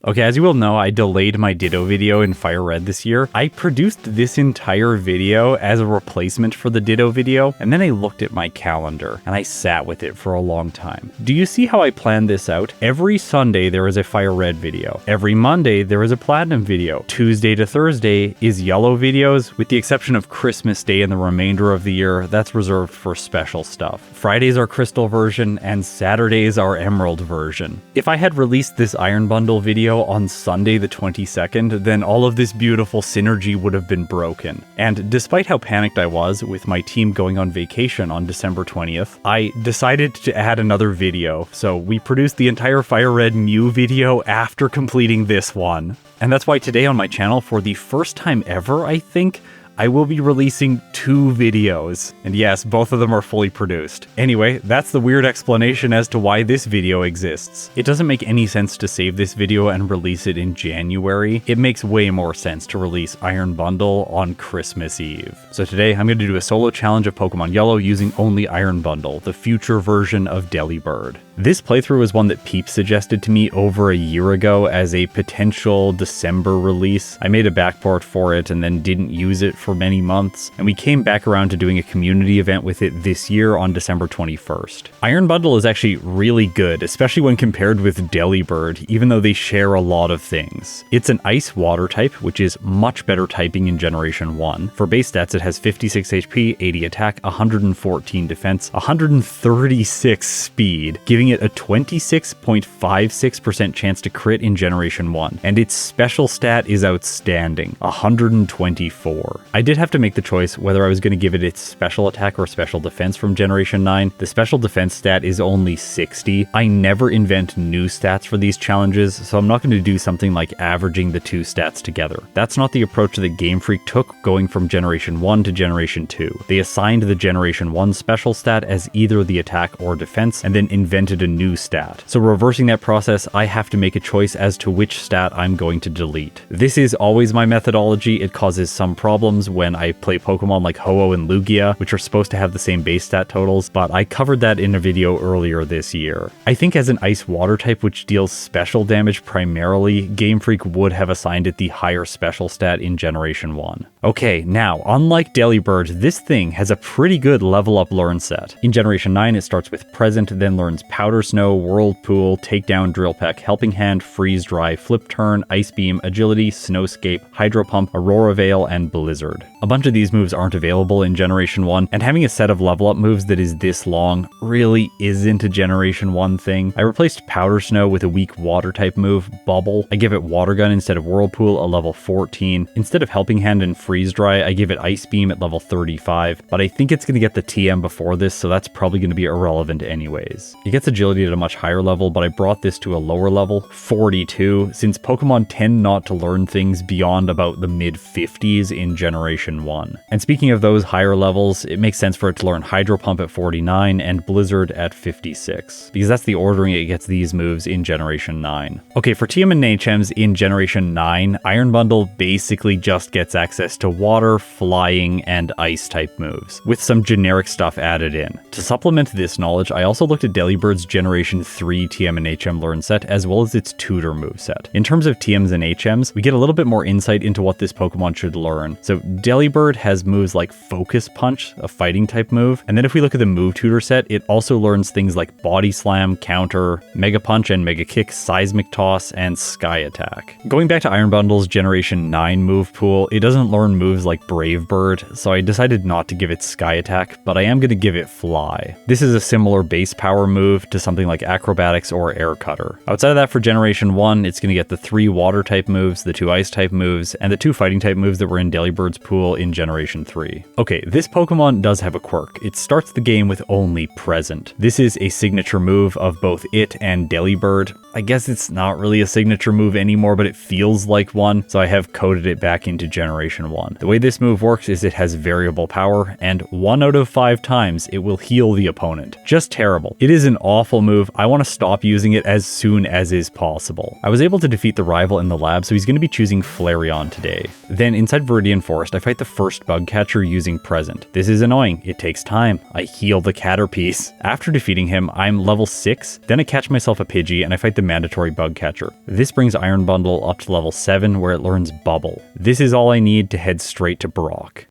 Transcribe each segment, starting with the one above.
Okay, as you will know, I delayed my Ditto video in Fire Red this year. I produced this entire video as a replacement for the Ditto video, and then I looked at my calendar, and I sat with it for a long time. Do you see how I planned this out? Every Sunday there is a Fire Red video. Every Monday there is a Platinum video. Tuesday to Thursday is Yellow videos, with the exception of Christmas Day and the remainder of the year. That's reserved for special stuff. Fridays are Crystal version, and Saturdays are Emerald version. If I had released this Iron Bundle video on Sunday the 22nd, then all of this beautiful synergy would have been broken. And despite how panicked I was with my team going on vacation on December 20th, I decided to add another video, so we produced the entire Fire Red Mew video after completing this one. And that's why today on my channel, for the first time ever, I think, I will be releasing 2 videos. And yes, both of them are fully produced. Anyway, that's the weird explanation as to why this video exists. It doesn't make any sense to save this video and release it in January. It makes way more sense to release Iron Bundle on Christmas Eve. So today I'm going to do a solo challenge of Pokemon Yellow using only Iron Bundle, the future version of Delibird. This playthrough is one that Peep suggested to me over a year ago as a potential December release. I made a backport for it and then didn't use it for many months, and we came back around to doing a community event with it this year on December 21st. Iron Bundle is actually really good, especially when compared with Delibird, even though they share a lot of things. It's an Ice-Water type, which is much better typing in Generation 1. For base stats, it has 56 HP, 80 attack, 114 defense, 136 speed, giving it a 26.56% chance to crit in Generation 1, and its special stat is outstanding, 124. I did have to make the choice whether I was going to give it its special attack or special defense from Generation 9. The special defense stat is only 60. I never invent new stats for these challenges, so I'm not going to do something like averaging the 2 stats together. That's not the approach that Game Freak took going from Generation 1 to Generation 2. They assigned the Generation 1 special stat as either the attack or defense, and then invented a new stat. So reversing that process, I have to make a choice as to which stat I'm going to delete. This is always my methodology. It causes some problems when I play Pokemon like Ho-Oh and Lugia, which are supposed to have the same base stat totals, but I covered that in a video earlier this year. I think as an Ice-Water type which deals special damage primarily, Game Freak would have assigned it the higher special stat in Generation 1. Okay, now, unlike Delibird, this thing has a pretty good level up learn set. In Generation 9, it starts with Present, then learns Powder Snow, Whirlpool, Takedown, Drill Peck, Helping Hand, Freeze Dry, Flip Turn, Ice Beam, Agility, Snowscape, Hydro Pump, Aurora Veil, and Blizzard. A bunch of these moves aren't available in Generation 1, and having a set of level up moves that is this long really isn't a Generation 1 thing. I replaced Powder Snow with a weak water type move, Bubble. I give it Water Gun instead of Whirlpool, a level 14. Instead of Helping Hand and Freeze Dry, I give it Ice Beam at level 35, but I think it's going to get the TM before this, so that's probably going to be irrelevant anyways. It gets Agility at a much higher level, but I brought this to a lower level, 42, since Pokemon tend not to learn things beyond about the mid-50s in Generation 1. And speaking of those higher levels, it makes sense for it to learn Hydro Pump at 49 and Blizzard at 56, because that's the ordering it gets these moves in Generation 9. Okay, for TM and HMs in Generation 9, Iron Bundle basically just gets access to Water, Flying, and Ice type moves, with some generic stuff added in. To supplement this knowledge, I also looked at Delibird's Generation 3 TM and HM learn set, as well as its tutor moveset. In terms of TMs and HMs, we get a little bit more insight into what this Pokemon should learn. So Delibird has moves like Focus Punch, a fighting type move, and then if we look at the move tutor set, it also learns things like Body Slam, Counter, Mega Punch and Mega Kick, Seismic Toss, and Sky Attack. Going back to Iron Bundle's Generation 9 move pool, it doesn't learn moves like Brave Bird, so I decided not to give it Sky Attack, but I am going to give it Fly. This is a similar base power move to something like Acrobatics or Air Cutter. Outside of that, for Generation 1, it's going to get the 3 water type moves, the 2 ice type moves, and the 2 fighting type moves that were in Delibird's pool in Generation 3. Okay, this Pokemon does have a quirk. It starts the game with only Present. This is a signature move of both it and Delibird. I guess it's not really a signature move anymore, but it feels like one, so I have coded it back into Generation 1. The way this move works is it has variable power, and 1 out of 5 times it will heal the opponent. Just terrible. It is an awful move. I want to stop using it as soon as is possible. I was able to defeat the rival in the lab, so he's going to be choosing Flareon today. Then inside Viridian Forest, I fight fight the first bug catcher using Present. This is annoying, it takes time. I heal the Caterpiece. After defeating him, I'm level 6, then I catch myself a Pidgey and I fight the mandatory bug catcher. This brings Iron Bundle up to level 7 where it learns Bubble. This is all I need to head straight to Brock.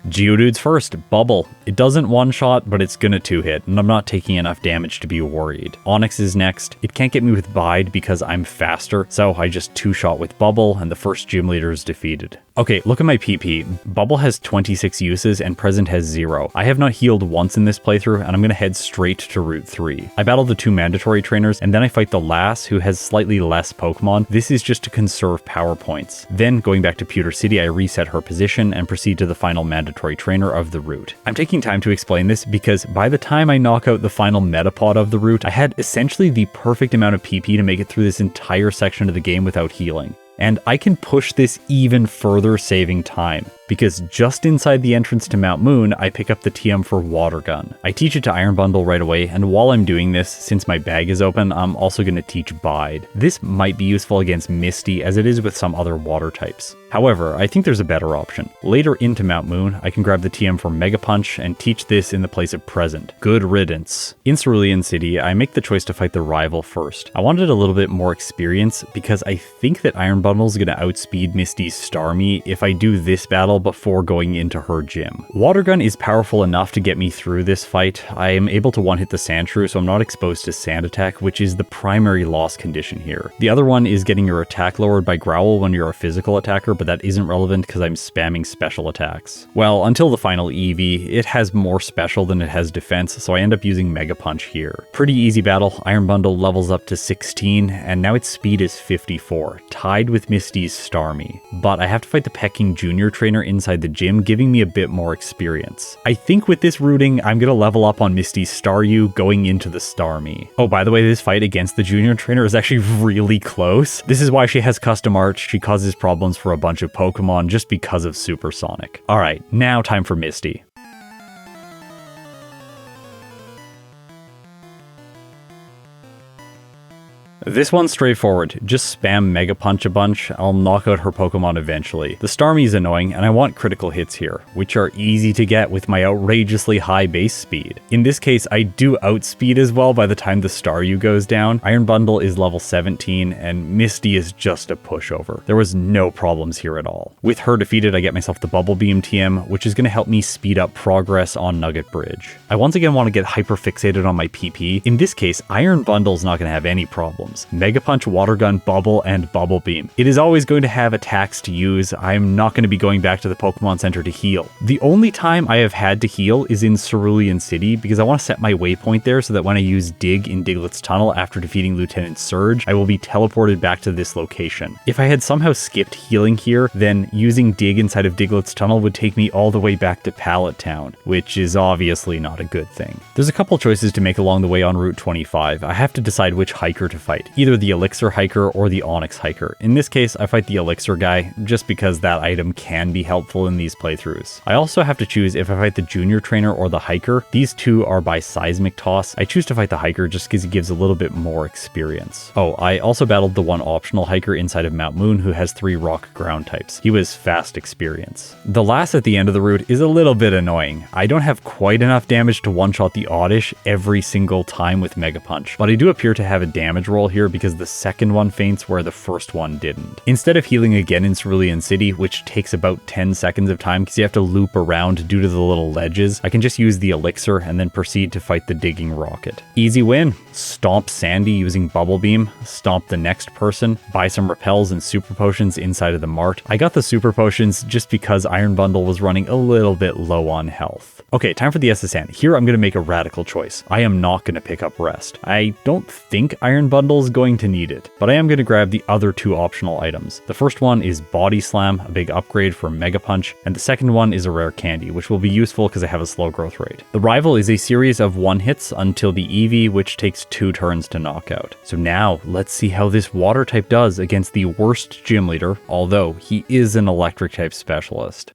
Geodude's first, Bubble. It doesn't one-shot, but it's gonna two-hit, and I'm not taking enough damage to be worried. Onix is next. It can't get me with Bide because I'm faster, so I just two-shot with Bubble, and the first gym leader is defeated. Okay, look at my PP. Bubble has 26 uses and Present has 0. I have not healed once in this playthrough, and I'm gonna head straight to Route 3. I battle the 2 mandatory trainers, and then I fight the Lass, who has slightly less Pokemon. This is just to conserve power points. Then, going back to Pewter City, I reset her position and proceed to the final mandatory trainer of the route. I'm taking time to explain this because by the time I knock out the final Metapod of the route, I had essentially the perfect amount of PP to make it through this entire section of the game without healing. And I can push this even further, saving time, because just inside the entrance to Mount Moon, I pick up the TM for Water Gun. I teach it to Iron Bundle right away, and while I'm doing this, since my bag is open, I'm also going to teach Bide. This might be useful against Misty, as it is with some other water types. However, I think there's a better option. Later into Mount Moon, I can grab the TM for Mega Punch and teach this in the place of Present. Good riddance. In Cerulean City, I make the choice to fight the rival first. I wanted a little bit more experience because I think that Iron Bundle's gonna outspeed Misty's Starmie if I do this battle before going into her gym. Water Gun is powerful enough to get me through this fight. I am able to one-hit the Sandshrew, so I'm not exposed to Sand Attack, which is the primary loss condition here. The other one is getting your attack lowered by Growl when you're a physical attacker, but that isn't relevant because I'm spamming special attacks. Well, until the final Eevee, it has more special than it has defense, so I end up using Mega Punch here. Pretty easy battle. Iron Bundle levels up to 16, and now its speed is 54, tied with Misty's Starmie. But I have to fight the Pecking Junior trainer inside the gym, giving me a bit more experience. I think with this routing, I'm gonna level up on Misty's Staryu going into the Starmie. Oh, by the way, this fight against the Junior trainer is actually really close. This is why she has Custom Art. She causes problems for a bunch of Pokemon just because of Supersonic. Alright, now time for Misty. This one's straightforward. Just spam Mega Punch a bunch. I'll knock out her Pokemon eventually. The Starmie is annoying, and I want critical hits here, which are easy to get with my outrageously high base speed. In this case, I do outspeed as well by the time the Staryu goes down. Iron Bundle is level 17, and Misty is just a pushover. There was no problems here at all. With her defeated, I get myself the Bubble Beam TM, which is going to help me speed up progress on Nugget Bridge. I once again want to get hyper-fixated on my PP. In this case, Iron Bundle's not going to have any problems. Mega Punch, Water Gun, Bubble, and Bubble Beam. It is always going to have attacks to use. I'm not going to be going back to the Pokemon Center to heal. The only time I have had to heal is in Cerulean City because I want to set my waypoint there so that when I use Dig in Diglett's Tunnel after defeating Lieutenant Surge, I will be teleported back to this location. If I had somehow skipped healing here, then using Dig inside of Diglett's Tunnel would take me all the way back to Pallet Town, which is obviously not a good thing. There's a couple choices to make along the way on Route 25. I have to decide which hiker to fight. Either the Elixir hiker or the Onix hiker. In this case, I fight the Elixir guy, just because that item can be helpful in these playthroughs. I also have to choose if I fight the Junior trainer or the hiker. These two are by Seismic Toss. I choose to fight the hiker just because he gives a little bit more experience. Oh, I also battled the one optional hiker inside of Mount Moon who has 3 rock ground types. He was fast experience. The last at the end of the route is a little bit annoying. I don't have quite enough damage to one-shot the Oddish every single time with Mega Punch, but I do appear to have a damage roll here because the second one faints where the first one didn't. Instead of healing again in Cerulean City, which takes about 10 seconds of time because you have to loop around due to the little ledges, I can just use the Elixir and then proceed to fight the Digging Rocket. Easy win. Stomp Sandy using Bubble Beam, stomp the next person, buy some repels and super potions inside of the mart. I got the super potions just because Iron Bundle was running a little bit low on health. Okay, time for the SSN. Here I'm going to make a radical choice. I am not going to pick up Rest. I don't think Iron Bundle is going to need it, but I am going to grab the other 2 optional items. The first one is Body Slam, a big upgrade for Mega Punch, and the second one is a rare candy, which will be useful because I have a slow growth rate. The rival is a series of 1-hits until the Eevee, which takes 2 turns to knock out. So now, let's see how this water type does against the worst gym leader, although he is an electric type specialist.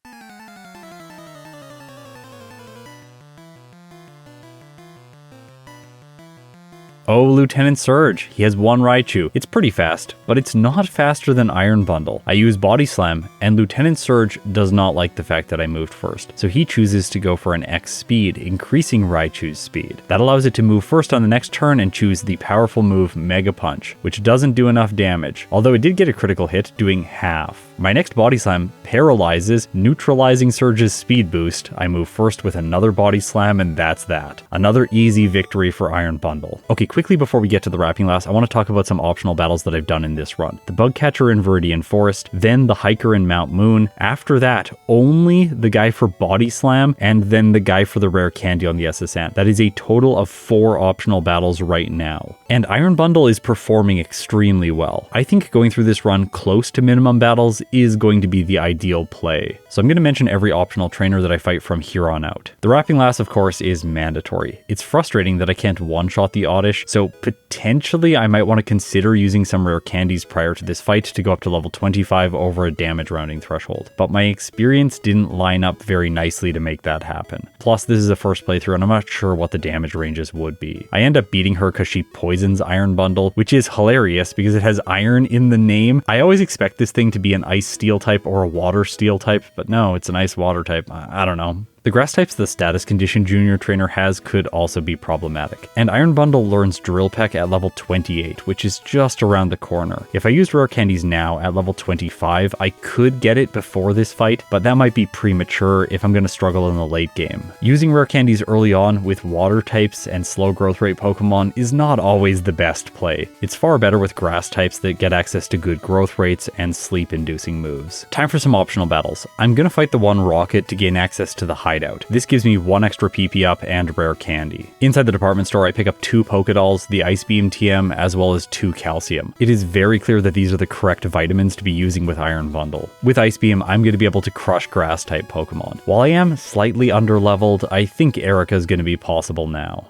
Oh, Lieutenant Surge. He has 1 Raichu. It's pretty fast, but it's not faster than Iron Bundle. I use Body Slam, and Lieutenant Surge does not like the fact that I moved first, so he chooses to go for an X speed, increasing Raichu's speed. That allows it to move first on the next turn and choose the powerful move Mega Punch, which doesn't do enough damage, although it did get a critical hit, doing half. My next Body Slam paralyzes, neutralizing Surge's speed boost. I move first with another Body Slam, and that's that. Another easy victory for Iron Bundle. Okay, quickly before we get to the wrapping last, I want to talk about some optional battles that I've done in this run. The Bugcatcher in Viridian Forest, then the Hiker in Mount Moon. After that, only the guy for Body Slam, and then the guy for the rare candy on the SSN. That is a total of 4 optional battles right now. And Iron Bundle is performing extremely well. I think going through this run close to minimum battles is going to be the ideal play. So I'm going to mention every optional trainer that I fight from here on out. The wrapping last, of course, is mandatory. It's frustrating that I can't one-shot the Oddish, so potentially I might want to consider using some rare candies prior to this fight to go up to level 25 over a damage rounding threshold. But my experience didn't line up very nicely to make that happen. Plus, this is a first playthrough and I'm not sure what the damage ranges would be. I end up beating her because she poisons Iron Bundle, which is hilarious because it has iron in the name. I always expect this thing to be an ice steel type or a water steel type, but no, it's an ice water type. I don't know. The grass types the status condition junior trainer has could also be problematic. And Iron Bundle learns Drill Peck at level 28, which is just around the corner. If I used rare candies now at level 25, I could get it before this fight, but that might be premature if I'm going to struggle in the late game. Using rare candies early on with water types and slow growth rate Pokemon is not always the best play. It's far better with grass types that get access to good growth rates and sleep inducing moves. Time for some optional battles. I'm going to fight the one Rocket to gain access to the hideout. This gives me 1 extra PP up and rare candy. Inside the department store, I pick up 2 Pokédolls, the Ice Beam TM, as well as 2 Calcium. It is very clear that these are the correct vitamins to be using with Iron Bundle. With Ice Beam, I'm going to be able to crush grass type Pokemon. While I am slightly underleveled, I think Erica is going to be possible now.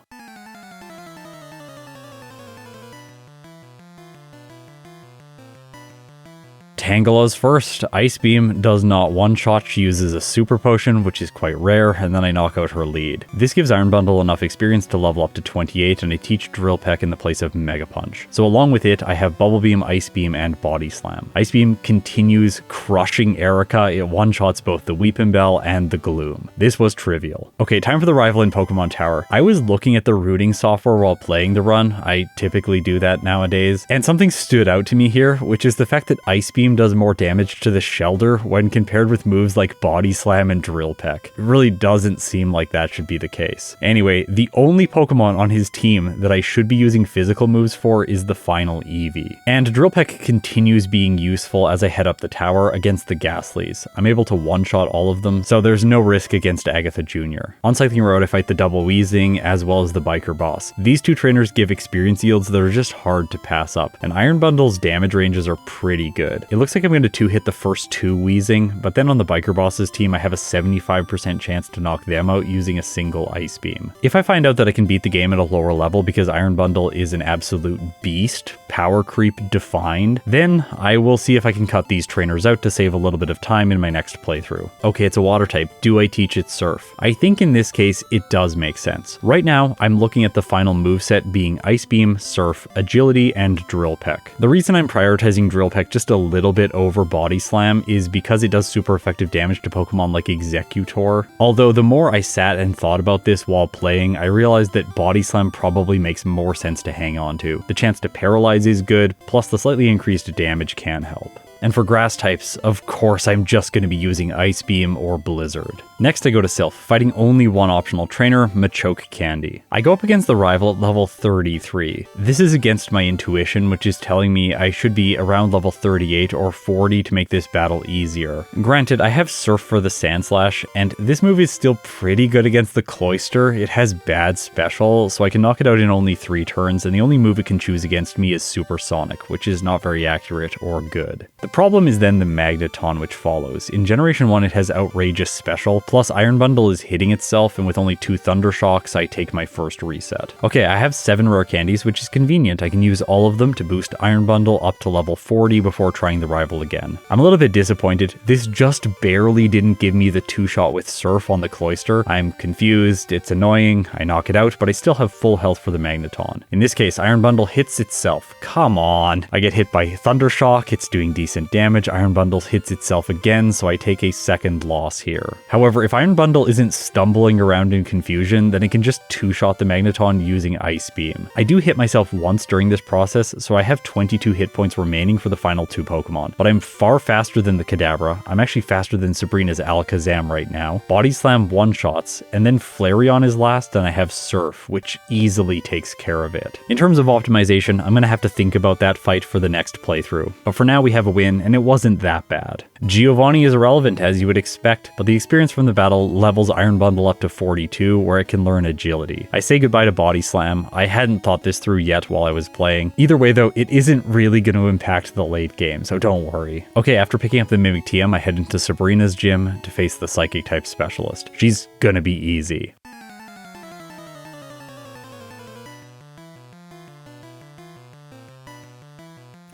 Tangela's first. Ice Beam does not one-shot, she uses a super potion, which is quite rare, and then I knock out her lead. This gives Iron Bundle enough experience to level up to 28, and I teach Drill Peck in the place of Mega Punch. So along with it, I have Bubble Beam, Ice Beam, and Body Slam. Ice Beam continues crushing Erica, it one-shots both the Weepinbell and the Gloom. This was trivial. Okay, time for the rival in Pokemon Tower. I was looking at the routing software while playing the run, I typically do that nowadays, and something stood out to me here, which is the fact that Ice Beam does more damage to the Shelder when compared with moves like Body Slam and Drill Peck. It really doesn't seem like that should be the case. Anyway, the only Pokemon on his team that I should be using physical moves for is the final Eevee. And Drill Peck continues being useful as I head up the tower against the Ghastlies. I'm able to one-shot all of them, so there's no risk against Agatha Jr. On Cycling Road, I fight the Double Weezing as well as the Biker Boss. These two trainers give experience yields that are just hard to pass up, and Iron Bundle's damage ranges are pretty good. It looks like I'm going to 2-hit the first 2 Weezing, but then on the Biker Boss's team I have a 75% chance to knock them out using a single Ice Beam. If I find out that I can beat the game at a lower level because Iron Bundle is an absolute beast, power creep defined, then I will see if I can cut these trainers out to save a little bit of time in my next playthrough. Okay, it's a water type. Do I teach it Surf? I think in this case it does make sense. Right now I'm looking at the final moveset being Ice Beam, Surf, Agility, and Drill Peck. The reason I'm prioritizing Drill Peck just a little bit over Body Slam is because it does super effective damage to Pokemon like Exeggutor. Although the more I sat and thought about this while playing, I realized that Body Slam probably makes more sense to hang on to. The chance to paralyze is good, plus the slightly increased damage can help. And for grass types, of course I'm just going to be using Ice Beam or Blizzard. Next I go to Sylph, fighting only one optional trainer, Machoke Candy. I go up against the rival at level 33. This is against my intuition, which is telling me I should be around level 38 or 40 to make this battle easier. Granted, I have Surf for the Sandslash, and this move is still pretty good against the Cloyster. It has bad special, so I can knock it out in only 3 turns, and the only move it can choose against me is Supersonic, which is not very accurate or good. The problem is then the Magneton which follows. In Generation 1 it has outrageous special, Plus, Iron Bundle is hitting itself, and with only 2 Thunder Shocks, I take my first reset. Okay, I have 7 rare candies, which is convenient. I can use all of them to boost Iron Bundle up to level 40 before trying the rival again. I'm a little bit disappointed. This just barely didn't give me the 2-shot with Surf on the Cloister. I'm confused, it's annoying, I knock it out, but I still have full health for the Magneton. In this case, Iron Bundle hits itself. Come on. I get hit by Thunder Shock, it's doing decent damage. Iron Bundle hits itself again, so I take a second loss here. However, if Iron Bundle isn't stumbling around in confusion, then it can just 2-shot the Magneton using Ice Beam. I do hit myself once during this process, so I have 22 hit points remaining for the final 2 Pokemon, but I'm far faster than the Kadabra. I'm actually faster than Sabrina's Alakazam right now. Body Slam 1-shots, and then Flareon is last, and I have Surf, which easily takes care of it. In terms of optimization, I'm gonna have to think about that fight for the next playthrough, but for now we have a win, and it wasn't that bad. Giovanni is irrelevant as you would expect, but the experience from the battle levels Iron Bundle up to 42, where it can learn Agility. I say goodbye to Body Slam. I hadn't thought this through yet while I was playing. Either way though, it isn't really going to impact the late game, so don't worry. Okay, after picking up the Mimic TM, I head into Sabrina's gym to face the Psychic type specialist. She's gonna be easy.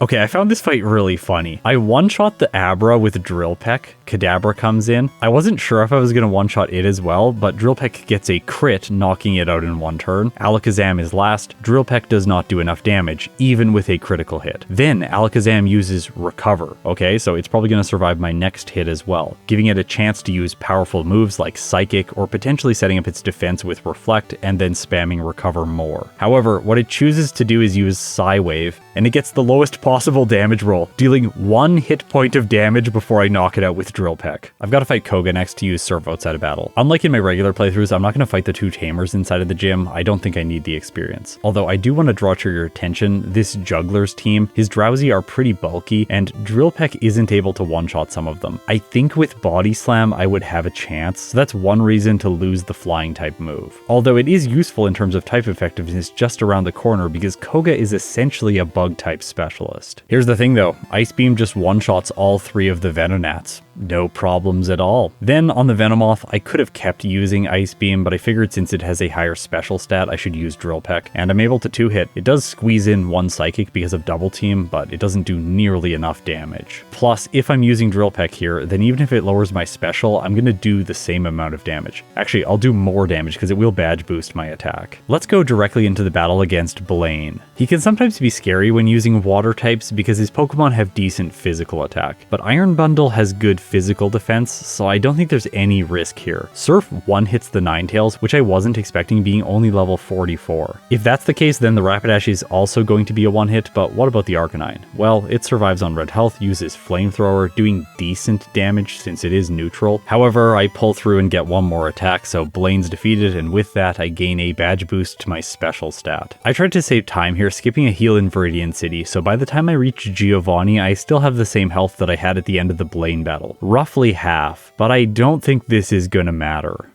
Okay, I found this fight really funny. I one-shot the Abra with Drill Peck. Kadabra comes in. I wasn't sure if I was going to one-shot it as well, but Drill Peck gets a crit, knocking it out in 1 turn. Alakazam is last. Drill Peck does not do enough damage, even with a critical hit. Then Alakazam uses Recover. Okay, so it's probably going to survive my next hit as well, giving it a chance to use powerful moves like Psychic, or potentially setting up its defense with Reflect, and then spamming Recover more. However, what it chooses to do is use Psywave, and it gets the lowest possible damage roll, dealing 1 hit point of damage before I knock it out with Drill Peck. I've got to fight Koga next to use Surf outside of battle. Unlike in my regular playthroughs, I'm not going to fight the 2 Tamers inside of the gym. I don't think I need the experience. Although I do want to draw to your attention, this Juggler's team, his Drowsy are pretty bulky, and Drill Peck isn't able to one-shot some of them. I think with Body Slam, I would have a chance, so that's one reason to lose the Flying type move. Although it is useful in terms of type effectiveness just around the corner, because Koga is essentially a bug type specialist. Here's the thing though, Ice Beam just one-shots all 3 of the Venonats. No problems at all. Then on the Venomoth, I could have kept using Ice Beam, but I figured since it has a higher special stat, I should use Drill Peck, and I'm able to 2-hit. It does squeeze in 1 Psychic because of Double Team, but it doesn't do nearly enough damage. Plus, if I'm using Drill Peck here, then even if it lowers my special, I'm gonna do the same amount of damage. Actually, I'll do more damage because it will badge boost my attack. Let's go directly into the battle against Blaine. He can sometimes be scary when using water types because his Pokemon have decent physical attack, but Iron Bundle has good physical defense, so I don't think there's any risk here. Surf 1-hits the Ninetales, which I wasn't expecting, being only level 44. If that's the case, then the Rapidash is also going to be a 1-hit, but what about the Arcanine? Well, it survives on red health, uses Flamethrower, doing decent damage since it is neutral. However, I pull through and get 1 more attack, so Blaine's defeated, and with that, I gain a badge boost to my special stat. I tried to save time here, skipping a heal in Viridian City, so by the time I reach Giovanni, I still have the same health that I had at the end of the Blaine battle. Roughly half, but I don't think this is gonna matter.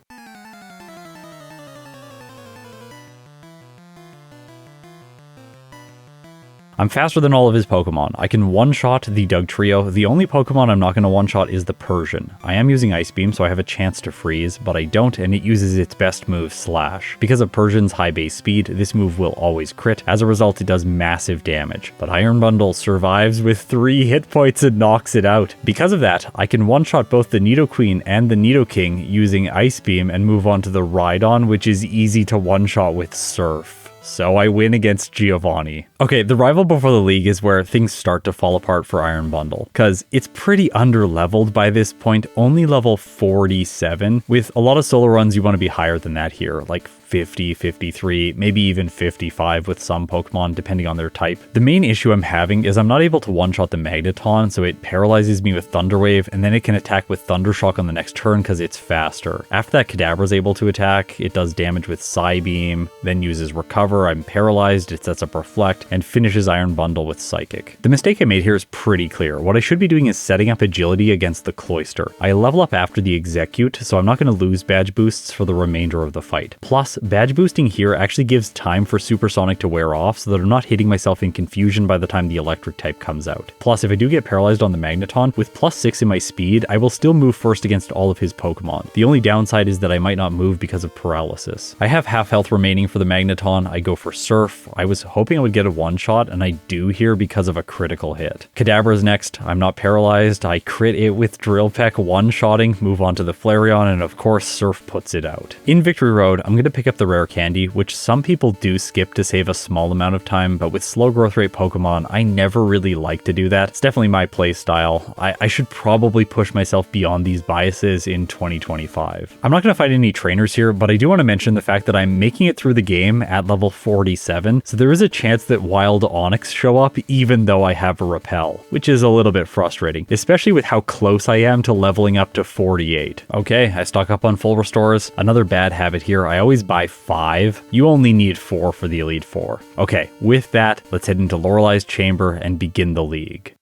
I'm faster than all of his Pokemon. I can one-shot the Dugtrio. The only Pokemon I'm not going to one-shot is the Persian. I am using Ice Beam, so I have a chance to freeze, but I don't, and it uses its best move, Slash. Because of Persian's high base speed, this move will always crit. As a result, it does massive damage. But Iron Bundle survives with 3 hit points and knocks it out. Because of that, I can one-shot both the Nidoqueen and the Nidoking using Ice Beam and move on to the Rhydon, which is easy to one-shot with Surf. So I win against Giovanni. Okay, the rival before the league is where things start to fall apart for Iron Bundle, because it's pretty under-leveled by this point, only level 47. With a lot of solo runs, you want to be higher than that here, like 50, 53, maybe even 55 with some Pokemon, depending on their type. The main issue I'm having is I'm not able to one-shot the Magneton, so it paralyzes me with Thunder Wave, and then it can attack with Thunder Shock on the next turn because it's faster. After that, Kadabra's able to attack, it does damage with Psybeam, then uses Recover, I'm paralyzed, it sets up Reflect, and finishes Iron Bundle with Psychic. The mistake I made here is pretty clear. What I should be doing is setting up Agility against the Cloister. I level up after the Execute, so I'm not going to lose badge boosts for the remainder of the fight. Plus, Plus, badge boosting here actually gives time for Supersonic to wear off so that I'm not hitting myself in confusion by the time the electric type comes out. Plus, if I do get paralyzed on the Magneton, with +6 in my speed, I will still move first against all of his Pokemon. The only downside is that I might not move because of paralysis. I have half health remaining for the Magneton. I go for Surf. I was hoping I would get a one-shot, and I do here because of a critical hit. Kadabra's next. I'm not paralyzed. I crit it with Drill Peck one-shotting, move on to the Flareon, and of course Surf puts it out. In Victory Road, I'm going to pick up the rare candy, which some people do skip to save a small amount of time, but with slow growth rate Pokemon, I never really like to do that. It's definitely my play style. I should probably push myself beyond these biases in 2025. I'm not going to fight any trainers here, but I do want to mention the fact that I'm making it through the game at level 47, so there is a chance that Wild Onix show up even though I have a Repel, which is a little bit frustrating, especially with how close I am to leveling up to 48. Okay, I stock up on full restores. Another bad habit here, I always buy 5. You only need 4 for the Elite Four. Okay, with that, let's head into Lorelei's chamber and begin the league.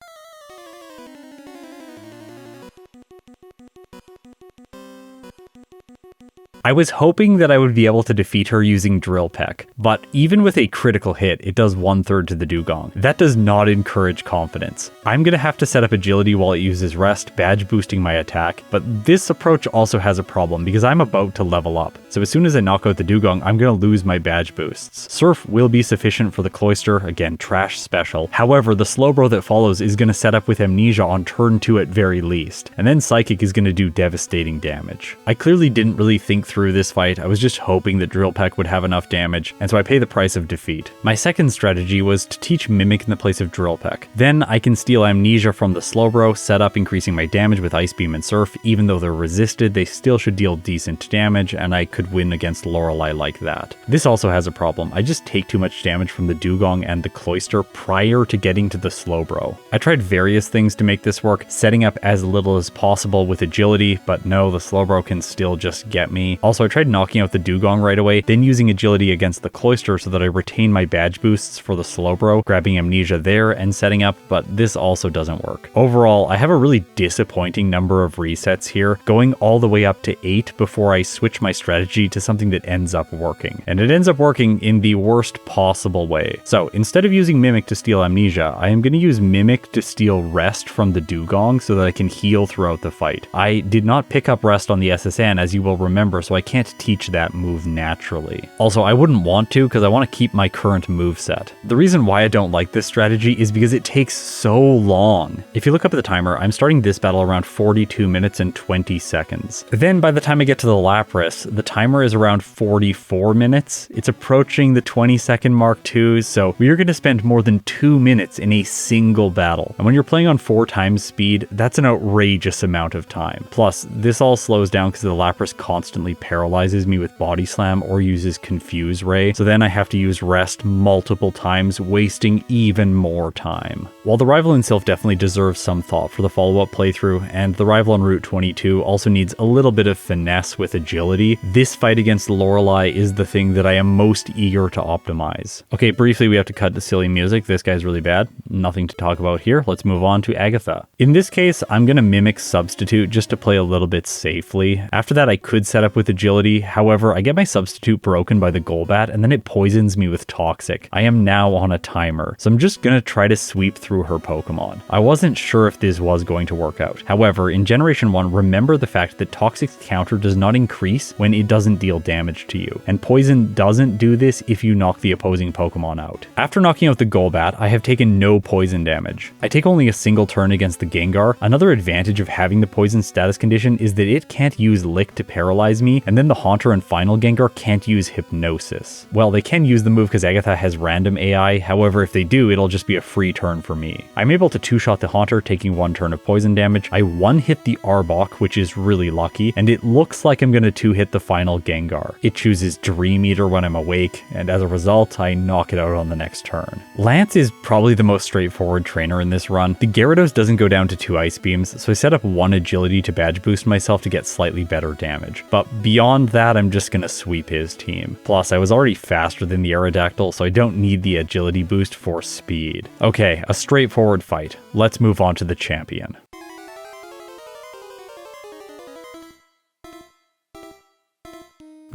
I was hoping that I would be able to defeat her using Drill Peck, but even with a critical hit, it does 1/3 to the Dugong. That does not encourage confidence. I'm going to have to set up agility while it uses rest, badge boosting my attack, but this approach also has a problem because I'm about to level up. So as soon as I knock out the Dugong, I'm going to lose my badge boosts. Surf will be sufficient for the Cloyster, again, trash special. However, the Slowbro that follows is going to set up with Amnesia on turn 2 at very least, and then Psychic is going to do devastating damage. I clearly didn't really think through this fight. I was just hoping that Drill Peck would have enough damage, and so I pay the price of defeat. My second strategy was to teach Mimic in the place of Drill Peck. Then I can steal Amnesia from the Slowbro, set up increasing my damage with Ice Beam and Surf. Even though they're resisted, they still should deal decent damage, and I could win against Lorelei like that. This also has a problem. I just take too much damage from the Dugong and the Cloyster prior to getting to the Slowbro. I tried various things to make this work, setting up as little as possible with agility, but no, the Slowbro can still just get me. Also, I tried knocking out the Dugong right away, then using agility against the Cloyster so that I retain my badge boosts for the Slowbro, grabbing Amnesia there and setting up, but this also doesn't work. Overall, I have a really disappointing number of resets here, going all the way up to 8 before I switch my strategy to something that ends up working. And it ends up working in the worst possible way. So instead of using Mimic to steal Amnesia, I am going to use Mimic to steal Rest from the Dugong so that I can heal throughout the fight. I did not pick up Rest on the SSN, as you will remember, so I can't teach that move naturally. Also, I wouldn't want to because I want to keep my current moveset. The reason why I don't like this strategy is because it takes so long. If you look up at the timer, I'm starting this battle around 42 minutes and 20 seconds. Then by the time I get to the Lapras, the timer is around 44 minutes. It's approaching the 20-second mark too, so we are going to spend more than 2 minutes in a single battle. And when you're playing on 4 times speed, that's an outrageous amount of time. Plus, this all slows down because the Lapras constantly paralyzes me with Body Slam or uses Confuse Ray, so then I have to use Rest multiple times, wasting even more time. While the rival in Sylph definitely deserves some thought for the follow-up playthrough, and the rival on Route 22 also needs a little bit of finesse with agility, this fight against Lorelei is the thing that I am most eager to optimize. Okay, briefly we have to cut the silly music. This guy's really bad. Nothing to talk about here. Let's move on to Agatha. In this case, I'm going to Mimic Substitute just to play a little bit safely. After that, I could set up with agility. However, I get my substitute broken by the Golbat, and then it poisons me with Toxic. I am now on a timer, so I'm just going to try to sweep through her Pokemon. I wasn't sure if this was going to work out. However, in Generation 1, remember the fact that Toxic's counter does not increase when it doesn't deal damage to you, and Poison doesn't do this if you knock the opposing Pokemon out. After knocking out the Golbat, I have taken no poison damage. I take only a single turn against the Gengar. Another advantage of having the poison status condition is that it can't use Lick to paralyze me, and then the Haunter and final Gengar can't use Hypnosis. Well, they can use the move because Agatha has random AI, however if they do, it'll just be a free turn for me. I'm able to 2-shot the Haunter, taking 1 turn of poison damage. I 1-hit the Arbok, which is really lucky, and it looks like I'm going to 2-hit the final Gengar. It chooses Dream Eater when I'm awake, and as a result, I knock it out on the next turn. Lance is probably the most straightforward trainer in this run. The Gyarados doesn't go down to 2 Ice Beams, so I set up 1 agility to badge boost myself to get slightly better damage. But beyond that, I'm just going to sweep his team. Plus, I was already faster than the Aerodactyl, so I don't need the agility boost for speed. Okay, a straightforward fight. Let's move on to the champion.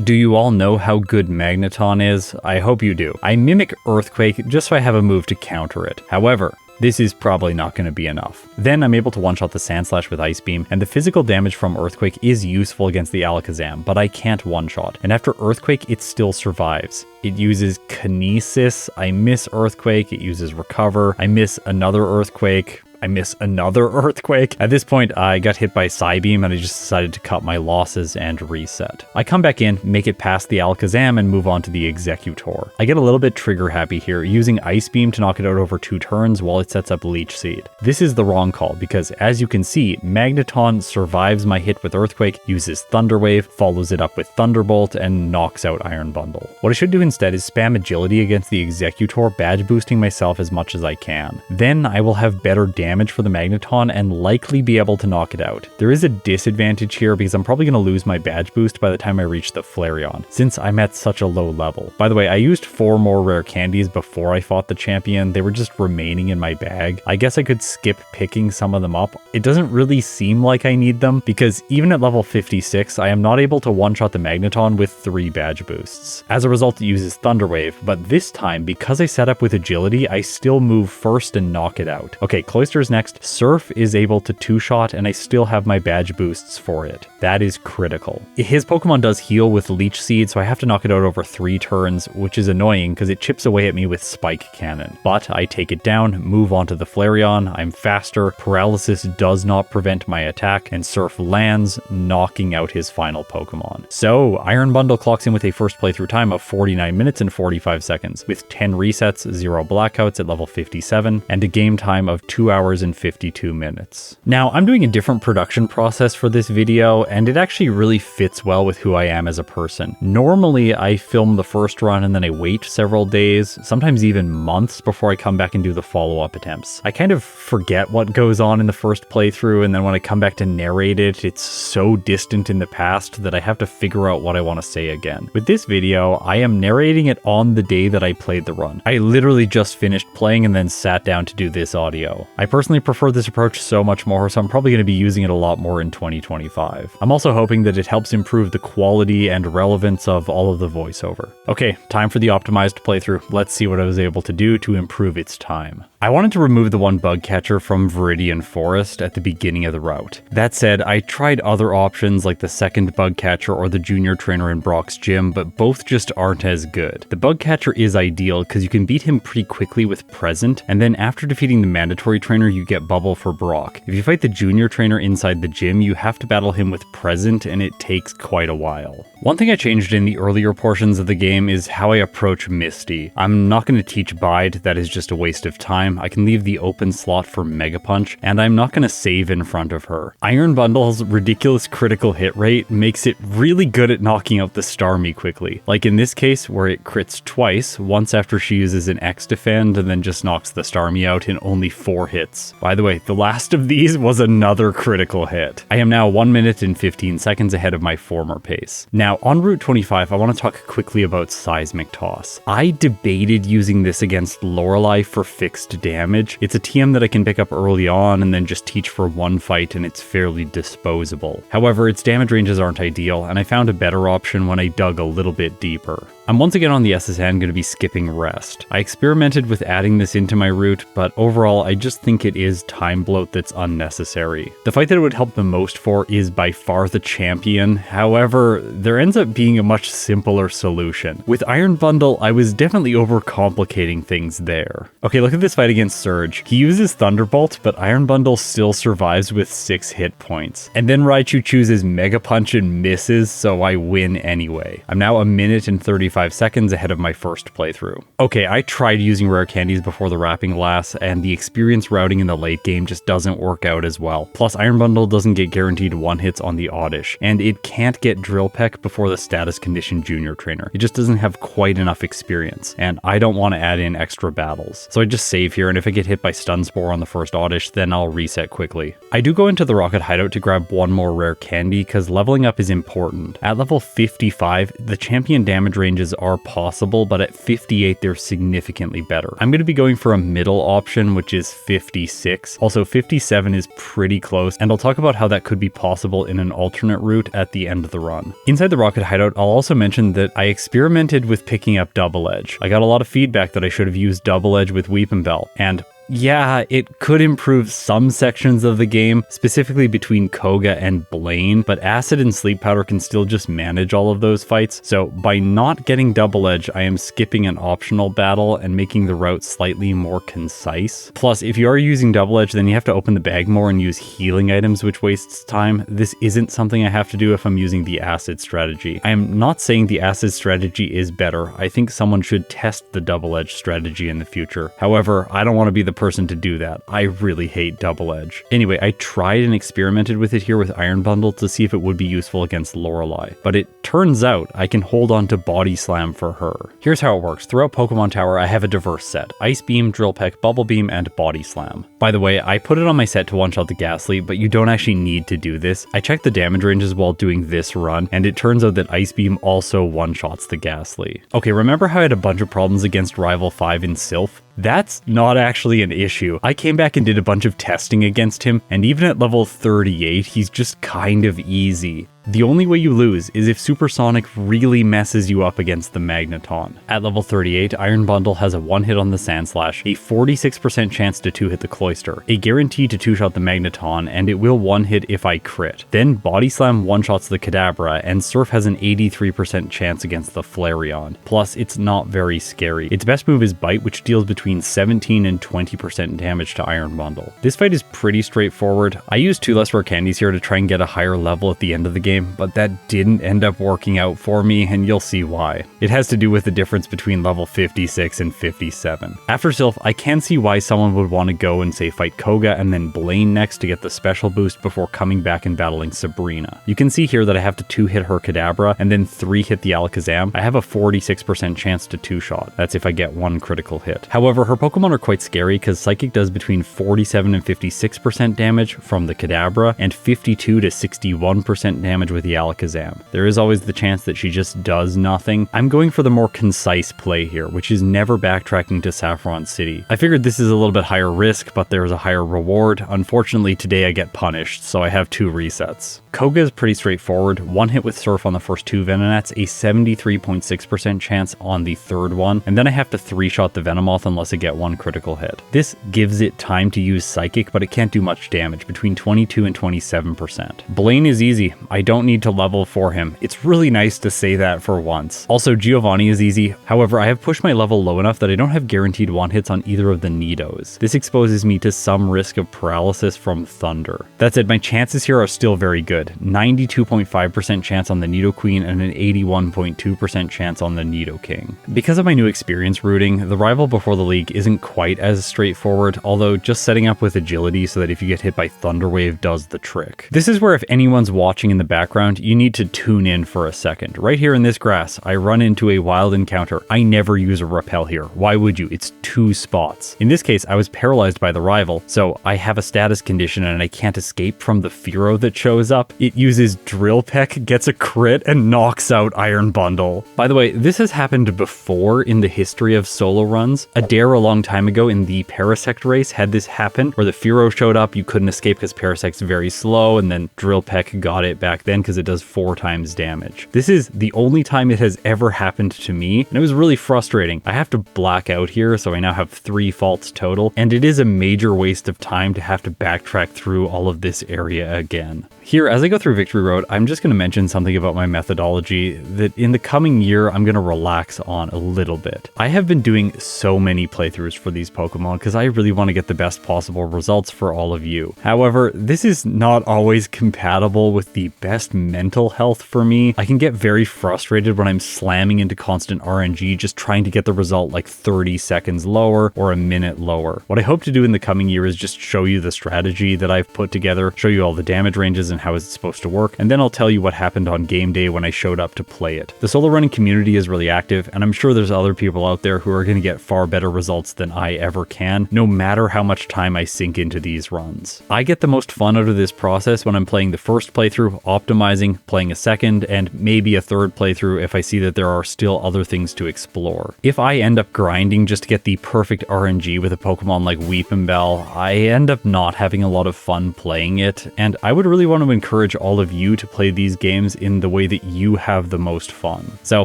Do you all know how good Magneton is? I hope you do. I mimic Earthquake just so I have a move to counter it. However, this is probably not going to be enough. Then I'm able to one-shot the Sandslash with Ice Beam, and the physical damage from Earthquake is useful against the Alakazam, but I can't one-shot. And after Earthquake, it still survives. It uses Kinesis, I miss Earthquake, it uses Recover, I miss another Earthquake, I miss another Earthquake. At this point, I got hit by Psybeam and I just decided to cut my losses and reset. I come back in, make it past the Alakazam, and move on to the Executor. I get a little bit trigger happy here, using Ice Beam to knock it out over 2 turns while it sets up Leech Seed. This is the wrong call because, as you can see, Magneton survives my hit with Earthquake, uses Thunder Wave, follows it up with Thunderbolt, and knocks out Iron Bundle. What I should do instead is spam Agility against the Executor, badge boosting myself as much as I can. Then I will have better damage for the Magneton and likely be able to knock it out. There is a disadvantage here because I'm probably going to lose my badge boost by the time I reach the Flareon, since I'm at such a low level. By the way, I used 4 more rare candies before I fought the champion. They were just remaining in my bag. I guess I could skip picking some of them up. It doesn't really seem like I need them because even at level 56, I am not able to one-shot the Magneton with 3 badge boosts. As a result, it uses Thunder Wave, but this time, because I set up with Agility, I still move first and knock it out. Okay, Cloyster's next. Surf is able to 2-shot and I still have my badge boosts for it. That is critical. His Pokemon does heal with Leech Seed, so I have to knock it out over 3 turns, which is annoying because it chips away at me with Spike Cannon. But I take it down, move on to the Flareon, I'm faster, Paralysis does not prevent my attack, and Surf lands, knocking out his final Pokemon. So, Iron Bundle clocks in with a first playthrough time of 49 minutes and 45 seconds, with 10 resets, 0 blackouts at level 57, and a game time of 2 hours and 52 minutes. Now, I'm doing a different production process for this video, and it actually really fits well with who I am as a person. Normally, I film the first run and then I wait several days, sometimes even months, before I come back and do the follow-up attempts. I kind of forget what goes on in the first playthrough, and then when I come back to narrate it, it's so distant in the past that I have to figure out what I want to say again. With this video, I am narrating it on the day that I played the run. I literally just finished playing and then sat down to do this audio. I personally prefer this approach so much more, so I'm probably going to be using it a lot more in 2025. I'm also hoping that it helps improve the quality and relevance of all of the voiceover. Okay, time for the optimized playthrough. Let's see what I was able to do to improve its time. I wanted to remove the one bug catcher from Viridian Forest at the beginning of the route. That said, I tried other options like the second bug catcher or the junior trainer in Brock's gym, but both just aren't as good. The bug catcher is ideal because you can beat him pretty quickly with Present, and then after defeating the mandatory trainer, you get Bubble for Brock. If you fight the junior trainer inside the gym, you have to battle him with Present, and it takes quite a while. One thing I changed in the earlier portions of the game is how I approach Misty. I'm not going to teach Bide, that is just a waste of time. I can leave the open slot for Mega Punch, and I'm not going to save in front of her. Iron Bundle's ridiculous critical hit rate makes it really good at knocking out the Starmie quickly. Like in this case, where it crits twice, once after she uses an X defend and then just knocks the Starmie out in only 4 hits. By the way, the last of these was another critical hit. I am now 1 minute and 15 seconds ahead of my former pace. Now, on Route 25, I want to talk quickly about Seismic Toss. I debated using this against Lorelei for fixed damage. It's a TM that I can pick up early on and then just teach for one fight, and it's fairly disposable. However, its damage ranges aren't ideal, and I found a better option when I dug a little bit deeper. I'm once again on the SSN going to be skipping Rest. I experimented with adding this into my route, but overall I just think it is time bloat that's unnecessary. The fight that it would help the most for is by far the champion, however, there ends up being a much simpler solution. With Iron Bundle, I was definitely overcomplicating things there. Okay, look at this fight against Surge. He uses Thunderbolt, but Iron Bundle still survives with 6 hit points. And then Raichu chooses Mega Punch and misses, so I win anyway. I'm now 1 minute and 35 seconds ahead of my first playthrough. Okay, I tried using rare candies before the wrapping glass, and the experience routing in the late game just doesn't work out as well. Plus, Iron Bundle doesn't get guaranteed 1-hits on the Oddish, and it can't get Drill Peck before the status condition junior trainer. It just doesn't have quite enough experience, and I don't want to add in extra battles. So I just save here, and if I get hit by Stun Spore on the first Oddish, then I'll reset quickly. I do go into the Rocket Hideout to grab one more rare candy, because leveling up is important. At level 55, the champion damage range is ranges are possible, but at 58 they're significantly better. I'm going to be going for a middle option, which is 56. Also 57 is pretty close, and I'll talk about how that could be possible in an alternate route at the end of the run. Inside the rocket hideout, I'll also mention that I experimented with picking up double edge. I got a lot of feedback that I should have used double edge with Weepinbell, and yeah, it could improve some sections of the game, specifically between Koga and Blaine, but Acid and Sleep Powder can still just manage all of those fights. So by not getting double edge, I am skipping an optional battle and making the route slightly more concise. Plus, if you are using double edge, then you have to open the bag more and use healing items, which wastes time. This isn't something I have to do if I'm using the Acid strategy. I am not saying the Acid strategy is better. I think someone should test the double edge strategy in the future. However, I don't want to be the person to do that. I really hate double edge. Anyway, I tried and experimented with it here with Iron Bundle to see if it would be useful against Lorelei, but it turns out I can hold on to Body Slam for her. Here's how it works. Throughout Pokemon Tower, I have a diverse set: Ice Beam, Drill Peck, Bubble Beam, and Body Slam. By the way, I put it on my set to one-shot the Ghastly, but you don't actually need to do this. I checked the damage ranges while doing this run, and it turns out that Ice Beam also one-shots the Ghastly. Okay, remember how I had a bunch of problems against Rival 5 in Sylph? That's not actually an issue. I came back and did a bunch of testing against him, and even at level 38, he's just kind of easy. The only way you lose is if Supersonic really messes you up against the Magneton. At level 38, Iron Bundle has a 1-hit on the Sandslash, a 46% chance to 2-hit the Cloyster, a guarantee to 2-shot the Magneton, and it will 1-hit if I crit. Then Body Slam 1-shots the Kadabra, and Surf has an 83% chance against the Flareon. Plus, it's not very scary. Its best move is Bite, which deals between 17 and 20% damage to Iron Bundle. This fight is pretty straightforward. I used 2 less rare candies here to try and get a higher level at the end of the game, but that didn't end up working out for me, and you'll see why. It has to do with the difference between level 56 and 57. After Sylph, I can see why someone would want to go and say fight Koga and then Blaine next to get the special boost before coming back and battling Sabrina. You can see here that I have to 2-hit her Kadabra and then 3-hit the Alakazam. I have a 46% chance to 2-shot. That's if I get 1 critical hit. However, her Pokemon are quite scary because Psychic does between 47 and 56% damage from the Kadabra and 52 to 61% damage with the Alakazam. There is always the chance that she just does nothing. I'm going for the more concise play here, which is never backtracking to Saffron City. I figured this is a little bit higher risk, but there's a higher reward. Unfortunately, today I get punished, so I have 2 resets. Koga is pretty straightforward. 1 hit with Surf on the first 2 Venonats, a 73.6% chance on the third one, and then I have to 3-shot the Venomoth unless I get 1 critical hit. This gives it time to use Psychic, but it can't do much damage, between 22 and 27%. Blaine is easy. I don't need to level for him. It's really nice to say that for once. Also, Giovanni is easy. However, I have pushed my level low enough that I don't have guaranteed 1-hits on either of the Nidos. This exposes me to some risk of paralysis from Thunder. That said, my chances here are still very good. 92.5% chance on the Nidoqueen and an 81.2% chance on the Nidoking. Because of my new experience rooting, the rival before the league isn't quite as straightforward, although just setting up with agility so that if you get hit by Thunder Wave does the trick. This is where if anyone's watching in the background, you need to tune in for a second. Right here in this grass, I run into a wild encounter. I never use a repel here. Why would you? It's 2 spots. In this case, I was paralyzed by the rival, so I have a status condition and I can't escape from the Fearow that shows up. It uses Drill Peck, gets a crit, and knocks out Iron Bundle. By the way, this has happened before in the history of solo runs. Adair a long time ago in the Parasect race had this happen, where the Fearow showed up, you couldn't escape because Parasect's very slow, and then Drill Peck got it back then because it does 4 times damage. This is the only time it has ever happened to me, and it was really frustrating. I have to black out here, so I now have 3 faults total, and it is a major waste of time to have to backtrack through all of this area again. Here, as I go through Victory Road, I'm just going to mention something about my methodology that in the coming year, I'm going to relax on a little bit. I have been doing so many playthroughs for these Pokemon because I really want to get the best possible results for all of you. However, this is not always compatible with the best mental health for me. I can get very frustrated when I'm slamming into constant RNG just trying to get the result like 30 seconds lower or a minute lower. What I hope to do in the coming year is just show you the strategy that I've put together, show you all the damage ranges and how it's supposed to work, and then I'll tell you what happened on game day when I showed up to play it. The solo running community is really active, and I'm sure there's other people out there who are going to get far better results than I ever can, no matter how much time I sink into these runs. I get the most fun out of this process when I'm playing the first playthrough optimizing, playing a second, and maybe a third playthrough if I see that there are still other things to explore. If I end up grinding just to get the perfect RNG with a Pokemon like Weepinbell, I end up not having a lot of fun playing it, and I would really want to encourage all of you to play these games in the way that you have the most fun. So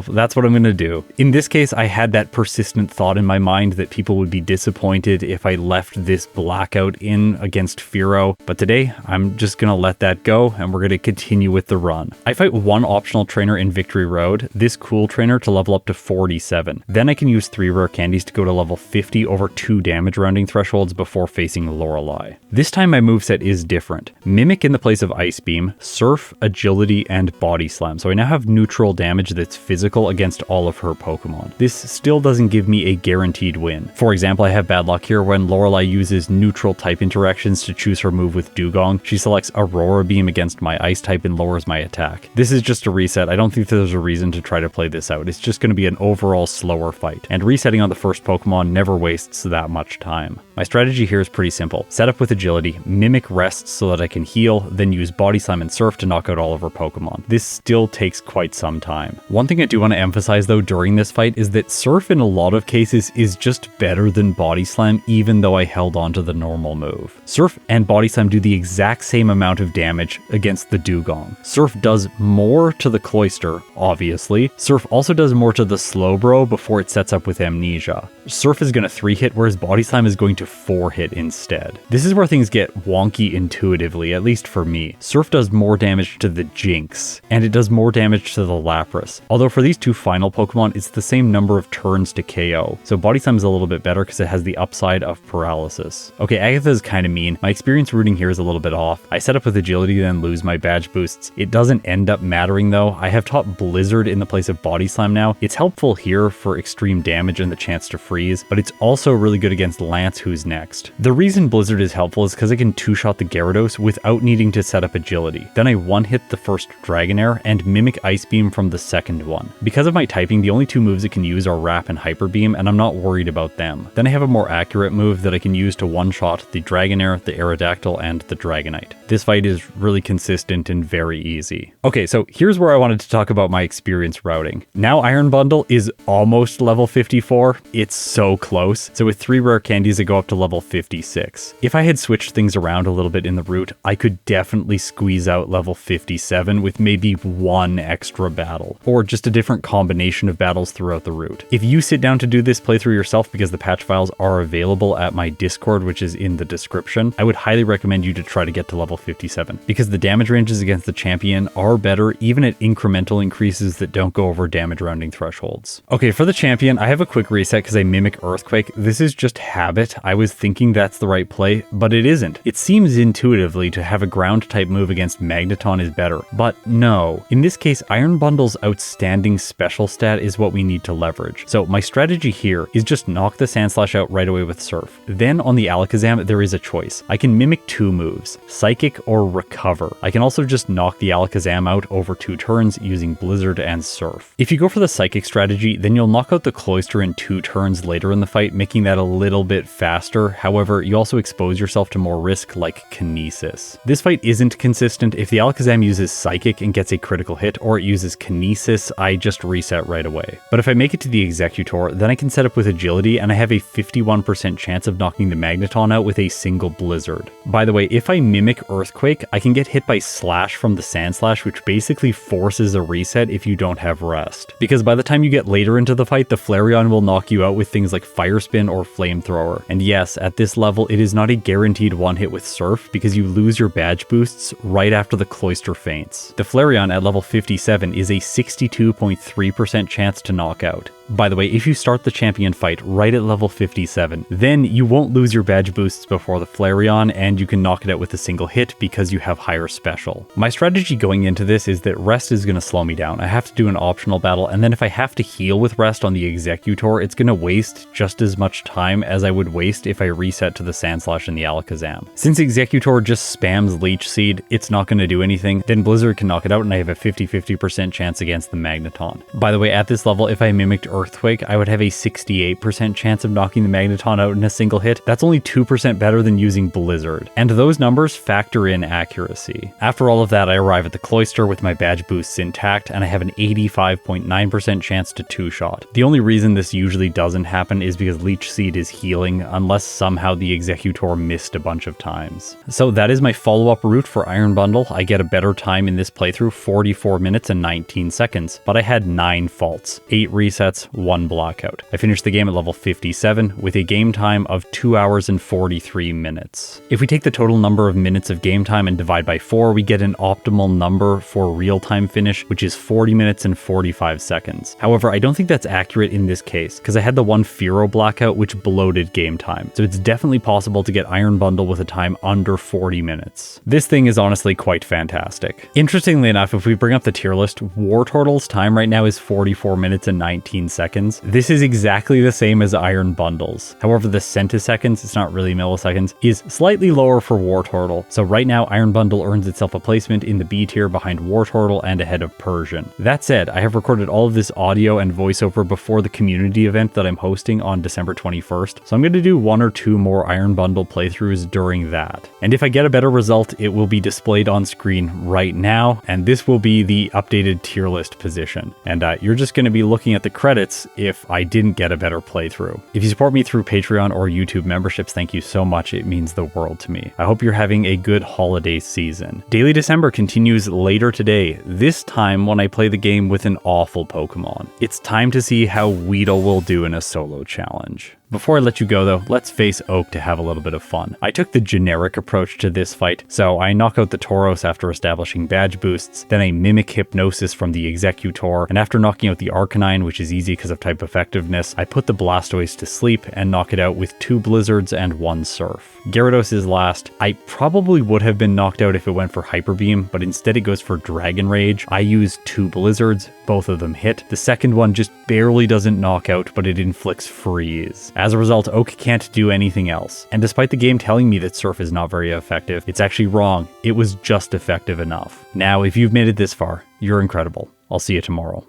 that's what I'm going to do. In this case, I had that persistent thought in my mind that people would be disappointed if I left this blackout in against Fearow, but today I'm just going to let that go and we're going to continue with the run. I fight one optional trainer in Victory Road, this cool trainer to level up to 47. Then I can use 3 rare candies to go to level 50 over 2 damage rounding thresholds before facing Lorelei. This time my moveset is different. Mimic in the place of Ice Beam, Surf, Agility, and Body Slam. So I now have neutral damage that's physical against all of her Pokemon. This still doesn't give me a guaranteed win. For example, I have bad luck here when Lorelei uses neutral type interactions to choose her move with Dugong. She selects Aurora Beam against my Ice type and lowers my attack. This is just a reset. I don't think there's a reason to try to play this out. It's just going to be an overall slower fight. And resetting on the first Pokemon never wastes that much time. My strategy here is pretty simple. Set up with Agility, Mimic rests so that I can heal, then use Body Slam and Surf to knock out all of her Pokemon. This still takes quite some time. One thing I do want to emphasize though during this fight is that Surf in a lot of cases is just better than Body Slam even though I held on to the normal move. Surf and Body Slam do the exact same amount of damage against the Dugong. Surf does more to the Cloyster, obviously. Surf also does more to the Slowbro before it sets up with Amnesia. Surf is going to 3-hit, whereas Body Slam is going to 4-hit instead. This is where things get wonky intuitively, at least for me. Surf does more damage to the Jinx, and it does more damage to the Lapras. Although for these two final Pokemon, it's the same number of turns to KO. So Body Slam is a little bit better because it has the upside of Paralysis. Okay, Agatha is kind of mean. My experience rooting here is a little bit off. I set up with Agility, then lose my badge boosts. It doesn't end up mattering though. I have taught Blizzard in the place of Body Slam now. It's helpful here for extreme damage and the chance to freeze, but it's also really good against Lance, who's next. The reason Blizzard is helpful is because I can 2-shot the Gyarados without needing to set up Agility. Then I 1-hit the first Dragonair and Mimic Ice Beam from the second one. Because of my typing, the only 2 moves it can use are Wrap and Hyper Beam, and I'm not worried about them. Then I have a more accurate move that I can use to 1-shot the Dragonair, the Aerodactyl, and the Dragonite. This fight is really consistent and very easy. Okay, so here's where I wanted to talk about my experience routing. Now Iron Bundle is almost level 54. It's so close. So with 3 rare candies, I go up to level 56. If I had switched things around a little bit in the route, I could definitely squeeze out level 57 with maybe 1 extra battle, or just a different combination of battles throughout the route. If you sit down to do this playthrough yourself, because the patch files are available at my Discord, which is in the description, I would highly recommend you to try to get to level 57, because the damage ranges against the champion are better even at incremental increases that don't go over damage rounding thresholds. Okay, for the champion, I have a quick reset because I Mimic Earthquake. This is just habit. I was thinking that's the right play, but it isn't. It seems intuitively to have a ground type move against Magneton is better, but no. In this case, Iron Bundle's outstanding special stat is what we need to leverage. So my strategy here is just knock the Sandslash out right away with Surf. Then on the Alakazam, there is a choice. I can mimic 2 moves, Psychic or Recover. I can also just knock the Alakazam out over 2 turns using Blizzard and Surf. If you go for the Psychic strategy, then you'll knock out the Cloyster in 2 turns later in the fight, making that a little bit faster. However, you also expose yourself to more risk like Kinesis. This fight isn't consistent. If the Alakazam uses Psychic and gets a critical hit, or it uses Kinesis, I just reset right away. But if I make it to the Executor, then I can set up with Agility, and I have a 51% chance of knocking the Magneton out with a single Blizzard. By the way, if I Mimic Earthquake, I can get hit by Slash from the Sandslash, which basically forces a reset if you don't have Rest. Because by the time you get later into the fight, the Flareon will knock you out with things like Fire Spin or Flamethrower. And yes, at this level, it is not a guaranteed 1-hit with Surf because you lose your badge boosts right after the Cloyster faints. The Flareon at level 57 is a 62.3% chance to knock out. By the way, if you start the champion fight right at level 57, then you won't lose your badge boosts before the Flareon, and you can knock it out with a single hit because you have higher special. My strategy going into this is that Rest is going to slow me down. I have to do an optional battle, and then if I have to heal with Rest on the Executor, it's going to waste just as much time as I would waste if I reset to the Sandslash and the Alakazam. Since Executor just spams Leech Seed, it's not going to do anything. Then Blizzard can knock it out, and I have a 50-50% chance against the Magneton. By the way, at this level, if I mimicked Earthquake, I would have a 68% chance of knocking the Magneton out in a single hit. That's only 2% better than using Blizzard. And those numbers factor in accuracy. After all of that, I arrive at the Cloister with my badge boosts intact, and I have an 85.9% chance to two-shot. The only reason this usually doesn't happen is because Leech Seed is healing, unless somehow the Executor missed a bunch of times. So that is my follow-up route for Iron Bundle. I get a better time in this playthrough, 44 minutes and 19 seconds, but I had 9 faults, 8 resets, 1 blackout. I finished the game at level 57 with a game time of 2 hours and 43 minutes. If we take the total number of minutes of game time and divide by 4, we get an optimal number for real-time finish, which is 40 minutes and 45 seconds. However, I don't think that's accurate in this case, because I had the one Firo blackout which bloated game time, so it's definitely possible to get Iron Bundle with a time under 40 minutes. This thing is honestly quite fantastic. Interestingly enough, if we bring up the tier list, Wartortle's time right now is 44 minutes and 19 seconds. This is exactly the same as Iron Bundle's. However, the centiseconds, it's not really milliseconds, is slightly lower for Wartortle. So right now, Iron Bundle earns itself a placement in the B tier behind Wartortle and ahead of Persian. That said, I have recorded all of this audio and voiceover before the community event that I'm hosting on December 21st, so I'm going to do 1 or 2 more Iron Bundle playthroughs during that. And if I get a better result, it will be displayed on screen right now, and this will be the updated tier list position. And you're just going to be looking at the credits if I didn't get a better playthrough. If you support me through Patreon or YouTube memberships, thank you so much. It means the world to me. I hope you're having a good holiday season. Daily December continues later today, this time when I play the game with an awful Pokemon. It's time to see how Weedle will do in a solo challenge. Before I let you go though, let's face Oak to have a little bit of fun. I took the generic approach to this fight, so I knock out the Tauros after establishing badge boosts, then I mimic Hypnosis from the Executor, and after knocking out the Arcanine, which is easy because of type effectiveness, I put the Blastoise to sleep and knock it out with 2 Blizzards and 1 Surf. Gyarados is last. I probably would have been knocked out if it went for Hyper Beam, but instead it goes for Dragon Rage. I use 2 Blizzards, both of them hit. The second one just barely doesn't knock out, but it inflicts Freeze. As a result, Oak can't do anything else. And despite the game telling me that Surf is not very effective, it's actually wrong. It was just effective enough. Now, if you've made it this far, you're incredible. I'll see you tomorrow.